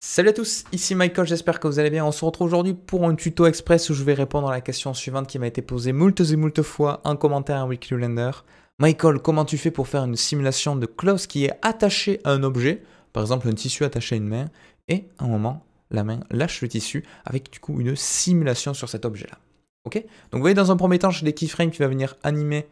Salut à tous, ici Michael, j'espère que vous allez bien. On se retrouve aujourd'hui pour un tuto express où je vais répondre à la question suivante qui m'a été posée moultes et moultes fois en commentaire à Weekly Blender. Michael, comment tu fais pour faire une simulation de close qui est attachée à un objet, par exemple un tissu attaché à une main, et à un moment, la main lâche le tissu avec du coup une simulation sur cet objet-là. Ok? Donc vous voyez, dans un premier temps, j'ai des keyframes qui va venir animer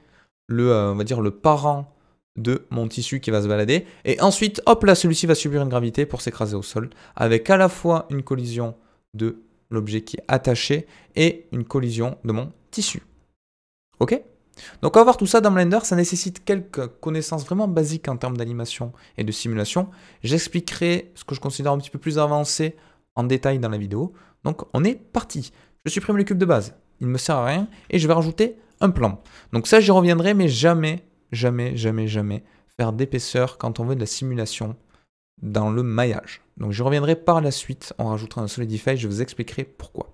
on va dire le parent de mon tissu qui va se balader. Et ensuite, hop là, celui-ci va subir une gravité pour s'écraser au sol, avec à la fois une collision de l'objet qui est attaché et une collision de mon tissu. Ok? Donc on va voir tout ça dans Blender, ça nécessite quelques connaissances vraiment basiques en termes d'animation et de simulation. J'expliquerai ce que je considère un petit peu plus avancé en détail dans la vidéo. Donc on est parti. Je supprime le cube de base, il ne me sert à rien, et je vais rajouter un plan. Donc ça j'y reviendrai, mais jamais faire d'épaisseur quand on veut de la simulation dans le maillage. Donc je reviendrai par la suite, on rajoutera un Solidify, je vous expliquerai pourquoi.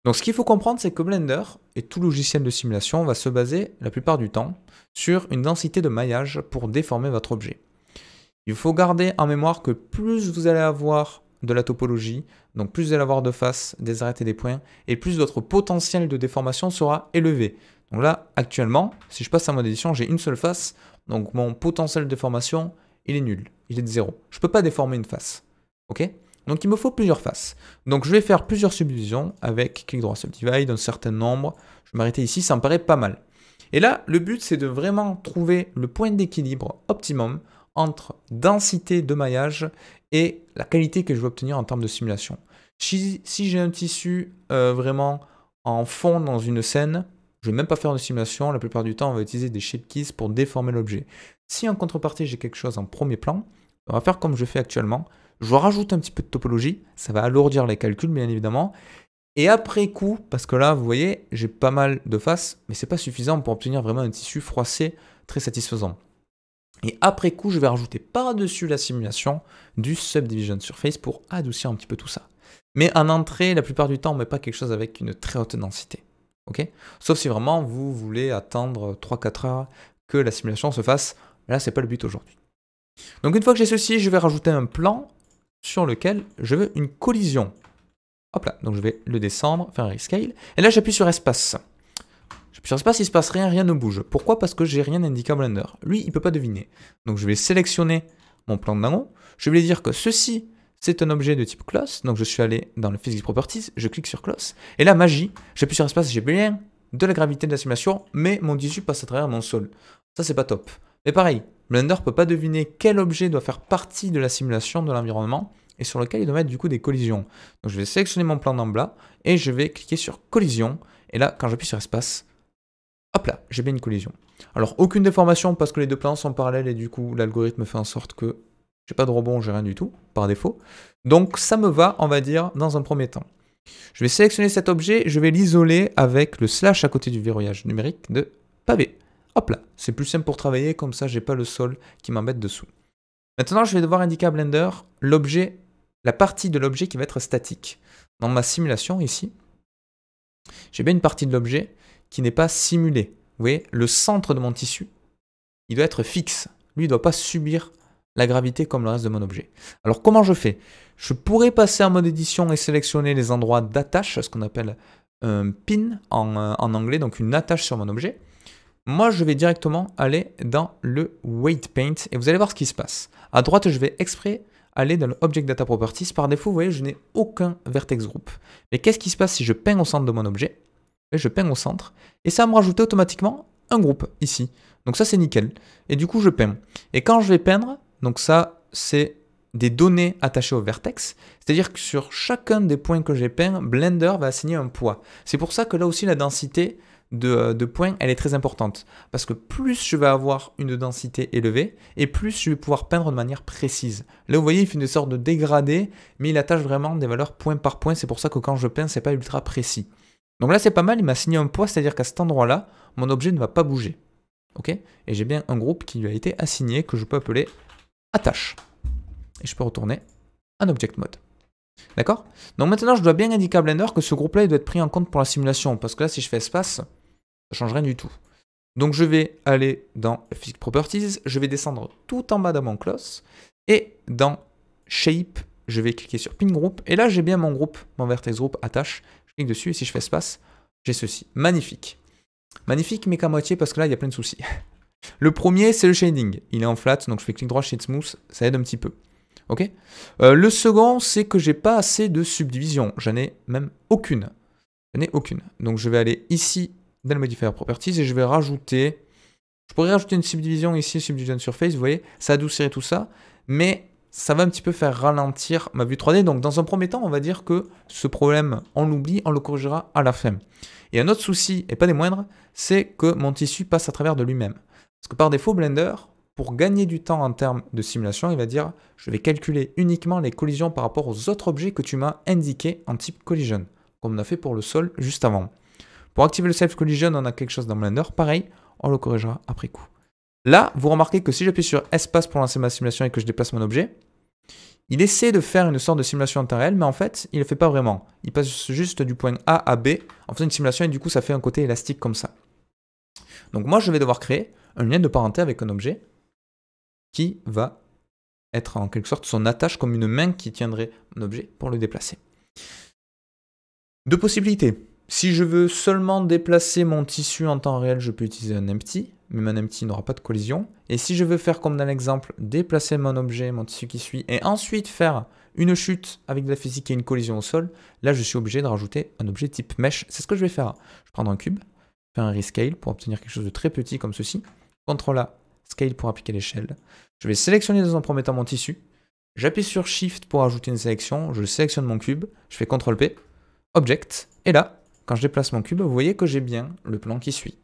Donc ce qu'il faut comprendre, c'est que Blender et tout logiciel de simulation va se baser la plupart du temps sur une densité de maillage pour déformer votre objet. Il faut garder en mémoire que plus vous allez avoir de la topologie, donc plus vous allez avoir de faces, des arêtes et des points, et plus votre potentiel de déformation sera élevé. Donc là, actuellement, si je passe à mode édition, j'ai une seule face, donc mon potentiel de déformation, il est nul, il est de 0. Je ne peux pas déformer une face, ok? Donc il me faut plusieurs faces. Donc je vais faire plusieurs subdivisions avec clic droit subdivide d'un certain nombre. Je vais m'arrêter ici, ça me paraît pas mal. Et là, le but, c'est de vraiment trouver le point d'équilibre optimum entre densité de maillage et la qualité que je veux obtenir en termes de simulation. Si j'ai un tissu vraiment en fond dans une scène, je ne vais même pas faire de simulation. La plupart du temps, on va utiliser des shape keys pour déformer l'objet. Si en contrepartie, j'ai quelque chose en premier plan, on va faire comme je fais actuellement. Je rajoute un petit peu de topologie. Ça va alourdir les calculs, bien évidemment. Et après coup, parce que là, vous voyez, j'ai pas mal de faces, mais c'est pas suffisant pour obtenir vraiment un tissu froissé très satisfaisant. Et après coup, je vais rajouter par-dessus la simulation du Subdivision Surface pour adoucir un petit peu tout ça. Mais en entrée, la plupart du temps, on ne met pas quelque chose avec une très haute densité. Okay, sauf si vraiment vous voulez attendre 3-4 heures que la simulation se fasse. Là, ce n'est pas le but aujourd'hui. Donc une fois que j'ai ceci, je vais rajouter un plan sur lequel je veux une collision. Hop là, donc je vais le descendre, faire un rescale. Et là, j'appuie sur espace. J'appuie sur espace, il ne se passe rien, rien ne bouge. Pourquoi? Parce que j'ai rien indiqué à Blender. Lui, il ne peut pas deviner. Donc je vais sélectionner mon plan d'en haut. Je vais lui dire que ceci, c'est un objet de type Close. Donc je suis allé dans le Physics Properties, je clique sur Close. Et là, magie, j'appuie sur espace, j'ai bien de la gravité de la simulation, mais mon tissu passe à travers mon sol. Ça, c'est pas top. Mais pareil, Blender ne peut pas deviner quel objet doit faire partie de la simulation de l'environnement et sur lequel il doit mettre du coup des collisions. Donc je vais sélectionner mon plan d'en bas et je vais cliquer sur collision. Et là, quand j'appuie sur espace, hop là, j'ai bien une collision. Alors aucune déformation parce que les deux plans sont parallèles et du coup l'algorithme fait en sorte que j'ai pas de rebond, j'ai rien du tout, par défaut. Donc ça me va, on va dire, dans un premier temps. Je vais sélectionner cet objet, je vais l'isoler avec le slash à côté du verrouillage numérique de pavé. Hop là, c'est plus simple pour travailler, comme ça j'ai pas le sol qui m'embête dessous. Maintenant je vais devoir indiquer à Blender l'objet, la partie de l'objet qui va être statique. Dans ma simulation ici, j'ai bien une partie de l'objet qui n'est pas simulée. Vous voyez, le centre de mon tissu, il doit être fixe. Lui, il ne doit pas subir la gravité comme le reste de mon objet. Alors comment je fais? Je pourrais passer en mode édition et sélectionner les endroits d'attache, ce qu'on appelle un pin en anglais, donc une attache sur mon objet. Moi, je vais directement aller dans le Weight Paint et vous allez voir ce qui se passe. À droite, je vais exprès aller dans le Object Data Properties. Par défaut, vous voyez, je n'ai aucun vertex group. Mais qu'est-ce qui se passe si je peins au centre de mon objet? Je peins au centre et ça va me rajouter automatiquement un groupe ici. Donc ça, c'est nickel. Et du coup, je peins. Et quand je vais peindre, donc ça, c'est des données attachées au vertex. C'est-à-dire que sur chacun des points que j'ai peints, Blender va assigner un poids. C'est pour ça que là aussi, la densité de points, elle est très importante. Parce que plus je vais avoir une densité élevée, et plus je vais pouvoir peindre de manière précise. Là, vous voyez, il fait une sorte de dégradé, mais il attache vraiment des valeurs point par point. C'est pour ça que quand je peins, c'est pas ultra précis. Donc là, c'est pas mal, il m'a assigné un poids, c'est-à-dire qu'à cet endroit-là, mon objet ne va pas bouger. Ok? Et j'ai bien un groupe qui lui a été assigné, que je peux appeler attache. Et je peux retourner en Object Mode. D'accord? Donc maintenant, je dois bien indiquer à Blender que ce groupe-là, il doit être pris en compte pour la simulation. Parce que là, si je fais espace, ça ne change rien du tout. Donc je vais aller dans Physics Properties, je vais descendre tout en bas de mon close, et dans Shape, je vais cliquer sur Pin Group. Et là, j'ai bien mon groupe, mon vertex group attache. Je clique dessus et si je fais espace, j'ai ceci. Magnifique. Magnifique, mais qu'à moitié parce que là, il y a plein de soucis. Le premier, c'est le shading. Il est en flat, donc je fais clic droit, shade smooth, ça aide un petit peu. Ok. Le second, c'est que j'ai pas assez de subdivision. J'en ai même aucune. J'en ai aucune. Donc je vais aller ici dans le modifier properties et je vais rajouter. Je pourrais rajouter une subdivision ici, subdivision surface, vous voyez, ça adoucirait tout ça, mais ça va un petit peu faire ralentir ma vue 3D. Donc dans un premier temps, on va dire que ce problème, on l'oublie, on le corrigera à la fin. Et un autre souci, et pas des moindres, c'est que mon tissu passe à travers de lui-même. Parce que par défaut, Blender, pour gagner du temps en termes de simulation, il va dire « Je vais calculer uniquement les collisions par rapport aux autres objets que tu m'as indiqués en type collision », comme on a fait pour le sol juste avant. Pour activer le Self Collision, on a quelque chose dans Blender, pareil, on le corrigera après coup. Là, vous remarquez que si j'appuie sur espace pour lancer ma simulation et que je déplace mon objet, il essaie de faire une sorte de simulation en temps réel, mais en fait, il ne le fait pas vraiment. Il passe juste du point A à B en faisant une simulation et du coup, ça fait un côté élastique comme ça. Donc moi, je vais devoir créer un lien de parenté avec un objet qui va être en quelque sorte son attache comme une main qui tiendrait un objet pour le déplacer. Deux possibilités. Si je veux seulement déplacer mon tissu en temps réel, je peux utiliser un empty, mais mon empty n'aura pas de collision. Et si je veux faire comme dans l'exemple, déplacer mon objet, mon tissu qui suit, et ensuite faire une chute avec de la physique et une collision au sol, là je suis obligé de rajouter un objet type mesh. C'est ce que je vais faire. Je vais prendre un cube, faire un rescale pour obtenir quelque chose de très petit comme ceci. CTRL A, scale pour appliquer l'échelle. Je vais sélectionner dans un premier temps mon tissu. J'appuie sur Shift pour ajouter une sélection. Je sélectionne mon cube. Je fais CTRL P, Object. Et là, quand je déplace mon cube, vous voyez que j'ai bien le plan qui suit.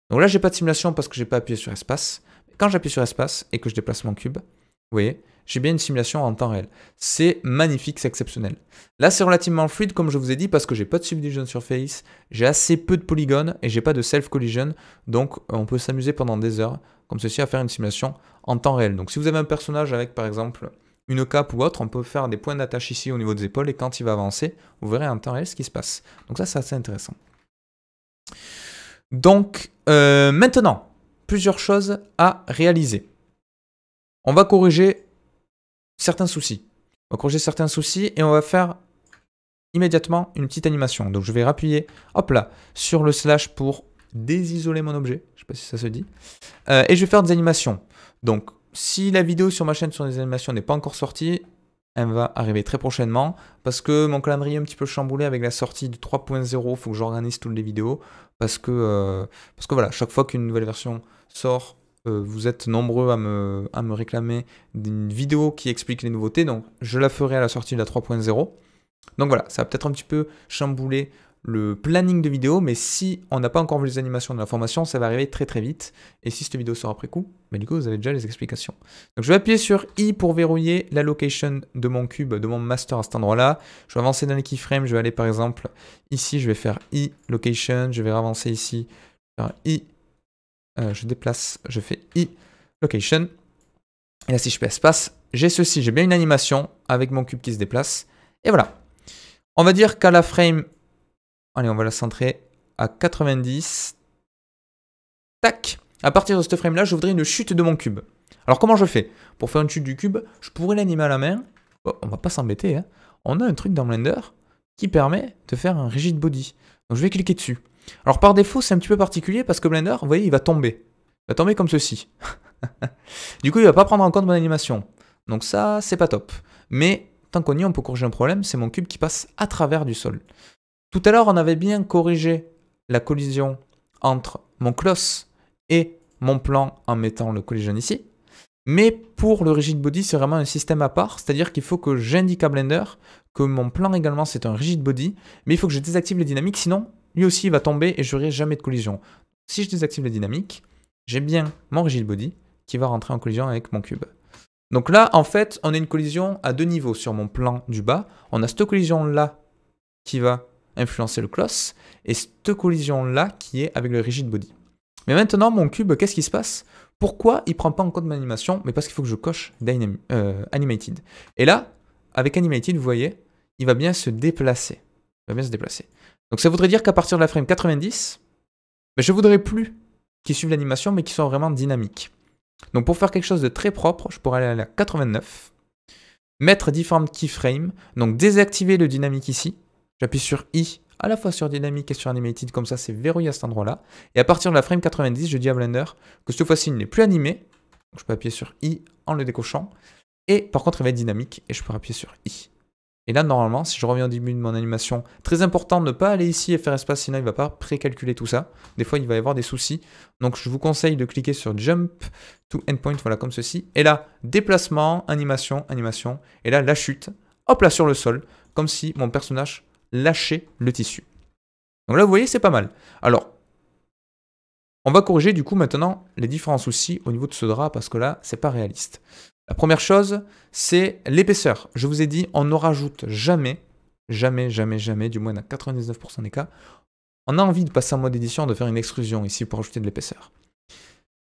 Donc là, j'ai pas de simulation parce que j'ai pas appuyé sur espace. Quand j'appuie sur espace et que je déplace mon cube, vous voyez, j'ai bien une simulation en temps réel. C'est magnifique, c'est exceptionnel. Là, c'est relativement fluide, comme je vous ai dit, parce que j'ai pas de subdivision surface, j'ai assez peu de polygones et j'ai pas de self-collision. Donc, on peut s'amuser pendant des heures, comme ceci, à faire une simulation en temps réel. Donc, si vous avez un personnage avec, par exemple, une cape ou autre, on peut faire des points d'attache ici au niveau des épaules et quand il va avancer, vous verrez en temps réel ce qui se passe. Donc ça, c'est assez intéressant. Donc, maintenant, plusieurs choses à réaliser. On va corriger certains soucis. On va corriger certains soucis et on va faire immédiatement une petite animation. Donc, je vais appuyer, hop là, sur le slash pour désisoler mon objet. Je ne sais pas si ça se dit. Et je vais faire des animations. Donc, si la vidéo sur ma chaîne sur les animations n'est pas encore sortie, elle va arriver très prochainement parce que mon calendrier est un petit peu chamboulé avec la sortie de 3.0. Il faut que j'organise toutes les vidéos parce que voilà, chaque fois qu'une nouvelle version sort, vous êtes nombreux à me réclamer une vidéo qui explique les nouveautés. Donc, je la ferai à la sortie de la 3.0. Donc voilà, ça va peut-être un petit peu chambouler le planning de vidéo, mais si on n'a pas encore vu les animations de la formation, ça va arriver très très vite. Et si cette vidéo sort après coup, bah du coup vous avez déjà les explications. Donc je vais appuyer sur I pour verrouiller la location de mon cube, de mon master à cet endroit-là. Je vais avancer dans les keyframes, je vais aller par exemple ici, je vais faire I location, je vais avancer ici, faire I, je déplace, je fais I location. Et là si je fais espace, j'ai ceci, j'ai bien une animation avec mon cube qui se déplace. Et voilà. On va dire qu'à la frame, allez, on va la centrer à 90. Tac. À partir de ce frame-là, je voudrais une chute de mon cube. Alors, comment je fais? Pour faire une chute du cube, je pourrais l'animer à la main. Oh, on va pas s'embêter, hein. On a un truc dans Blender qui permet de faire un rigid body. Donc, je vais cliquer dessus. Alors, par défaut, c'est un petit peu particulier parce que Blender, vous voyez, il va tomber. Il va tomber comme ceci. Du coup, il va pas prendre en compte mon animation. Donc ça, c'est pas top. Mais tant qu'on y est, on peut corriger un problème, c'est mon cube qui passe à travers du sol. Tout à l'heure, on avait bien corrigé la collision entre mon closs et mon plan en mettant le collision ici. Mais pour le rigid body, c'est vraiment un système à part, c'est-à-dire qu'il faut que j'indique à Blender que mon plan également c'est un rigid body, mais il faut que je désactive les dynamiques, sinon lui aussi il va tomber et je n'aurai jamais de collision. Si je désactive les dynamiques, j'ai bien mon rigid body qui va rentrer en collision avec mon cube. Donc là, en fait, on a une collision à deux niveaux sur mon plan du bas. On a cette collision-là qui va influencer le closs, et cette collision-là qui est avec le rigid body. Mais maintenant, mon cube, qu'est-ce qui se passe? Pourquoi il ne prend pas en compte mon animation? Mais parce qu'il faut que je coche Animated. Et là, avec Animated, vous voyez, il va bien se déplacer. Il va bien se déplacer. Donc ça voudrait dire qu'à partir de la frame 90, ben, je ne voudrais plus qu'il suive l'animation, mais qu'il soit vraiment dynamique. Donc pour faire quelque chose de très propre, je pourrais aller à la 89. mettre différents keyframes, donc désactiver le dynamique ici, j'appuie sur I, à la fois sur dynamique et sur animated, comme ça c'est verrouillé à cet endroit-là, et à partir de la frame 90, je dis à Blender que cette fois-ci il n'est plus animé, donc je peux appuyer sur I en le décochant, et par contre il va être dynamique, et je peux appuyer sur I. Et là, normalement, si je reviens au début de mon animation, très important de ne pas aller ici et faire espace, sinon il ne va pas précalculer tout ça. Des fois, il va y avoir des soucis. Donc, je vous conseille de cliquer sur Jump to Endpoint, voilà, comme ceci. Et là, déplacement, animation, animation. Et là, la chute, hop là, sur le sol, comme si mon personnage lâchait le tissu. Donc là, vous voyez, c'est pas mal. Alors, on va corriger du coup maintenant les différents soucis au niveau de ce drap, parce que là, c'est pas réaliste. La première chose, c'est l'épaisseur. Je vous ai dit, on ne rajoute jamais, du moins dans 99% des cas, on a envie de passer en mode édition, de faire une extrusion ici pour ajouter de l'épaisseur.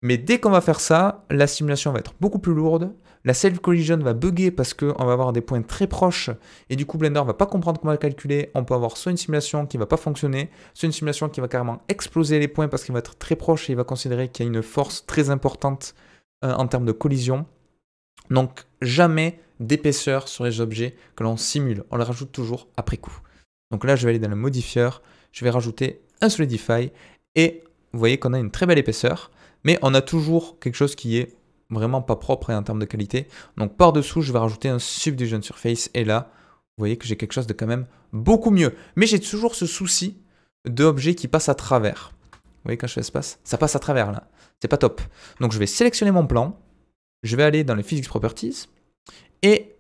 Mais dès qu'on va faire ça, la simulation va être beaucoup plus lourde, la self-collision va bugger parce qu'on va avoir des points très proches, et du coup Blender ne va pas comprendre comment calculer. On peut avoir soit une simulation qui ne va pas fonctionner, soit une simulation qui va carrément exploser les points parce qu'il va être très proche et il va considérer qu'il y a une force très importante en termes de collision. Donc, jamais d'épaisseur sur les objets que l'on simule. On les rajoute toujours après coup. Donc là, je vais aller dans le modifieur. Je vais rajouter un Solidify. Et vous voyez qu'on a une très belle épaisseur. Mais on a toujours quelque chose qui est vraiment pas propre en termes de qualité. Donc par-dessous, je vais rajouter un Subdivision Surface. Et là, vous voyez que j'ai quelque chose de quand même beaucoup mieux. Mais j'ai toujours ce souci d'objets qui passent à travers. Vous voyez quand je fais espace, ça passe à travers là. C'est pas top. Donc je vais sélectionner mon plan. Je vais aller dans les Physics Properties et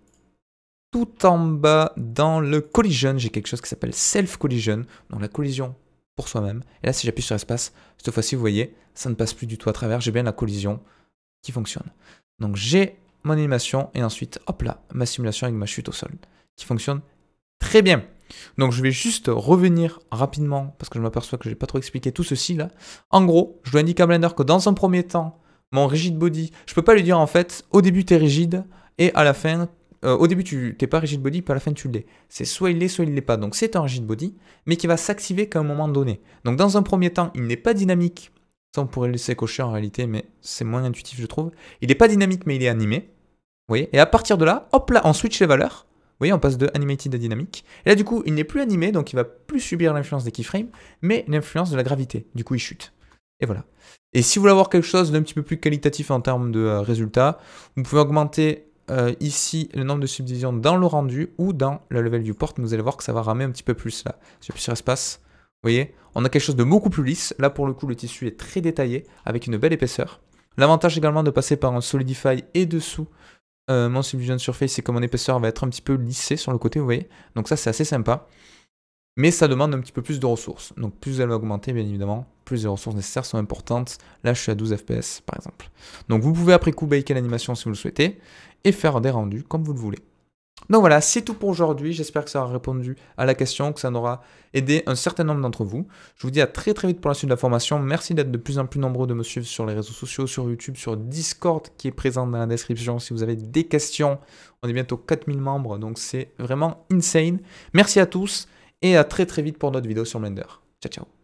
tout en bas dans le Collision, j'ai quelque chose qui s'appelle Self Collision, donc la collision pour soi-même. Et là, si j'appuie sur espace, cette fois-ci, vous voyez, ça ne passe plus du tout à travers, j'ai bien la collision qui fonctionne. Donc j'ai mon animation et ensuite, hop là, ma simulation avec ma chute au sol qui fonctionne très bien. Donc je vais juste revenir rapidement parce que je m'aperçois que je n'ai pas trop expliqué tout ceci là. En gros, je dois indiquer à Blender que dans un premier temps, mon rigid body, je peux pas lui dire en fait, au début tu es rigide et à la fin, au début tu n'es pas rigid body, puis à la fin tu l'es. C'est soit il l'est, soit il l'est pas. Donc c'est un rigid body, mais qui va s'activer qu'à un moment donné. Donc dans un premier temps, il n'est pas dynamique. Ça on pourrait le laisser cocher en réalité, mais c'est moins intuitif je trouve. Il n'est pas dynamique, mais il est animé. Vous voyez. Et à partir de là, hop là, on switch les valeurs. Vous voyez, on passe de animated à dynamique. Et là du coup, il n'est plus animé, donc il va plus subir l'influence des keyframes, mais l'influence de la gravité. Du coup, il chute. Et voilà. Et si vous voulez avoir quelque chose d'un petit peu plus qualitatif en termes de résultats, vous pouvez augmenter ici le nombre de subdivisions dans le rendu ou dans le level viewport, mais vous allez voir que ça va ramer un petit peu plus là. J'appuie sur espace, vous voyez, on a quelque chose de beaucoup plus lisse. Là pour le coup, le tissu est très détaillé avec une belle épaisseur. L'avantage également de passer par un Solidify et dessous mon Subdivision Surface, c'est que mon épaisseur va être un petit peu lissée sur le côté, vous voyez. Donc ça c'est assez sympa. Mais ça demande un petit peu plus de ressources. Donc plus elle va augmenter, bien évidemment, plus les ressources nécessaires sont importantes. Là, je suis à 12 FPS, par exemple. Donc vous pouvez après coup baker l'animation si vous le souhaitez, et faire des rendus comme vous le voulez. Donc voilà, c'est tout pour aujourd'hui. J'espère que ça aura répondu à la question, que ça aura aidé un certain nombre d'entre vous. Je vous dis à très très vite pour la suite de la formation. Merci d'être de plus en plus nombreux de me suivre sur les réseaux sociaux, sur YouTube, sur Discord qui est présent dans la description. Si vous avez des questions, on est bientôt 4000 membres, donc c'est vraiment insane. Merci à tous. Et à très très vite pour d'autres vidéos sur Blender. Ciao ciao.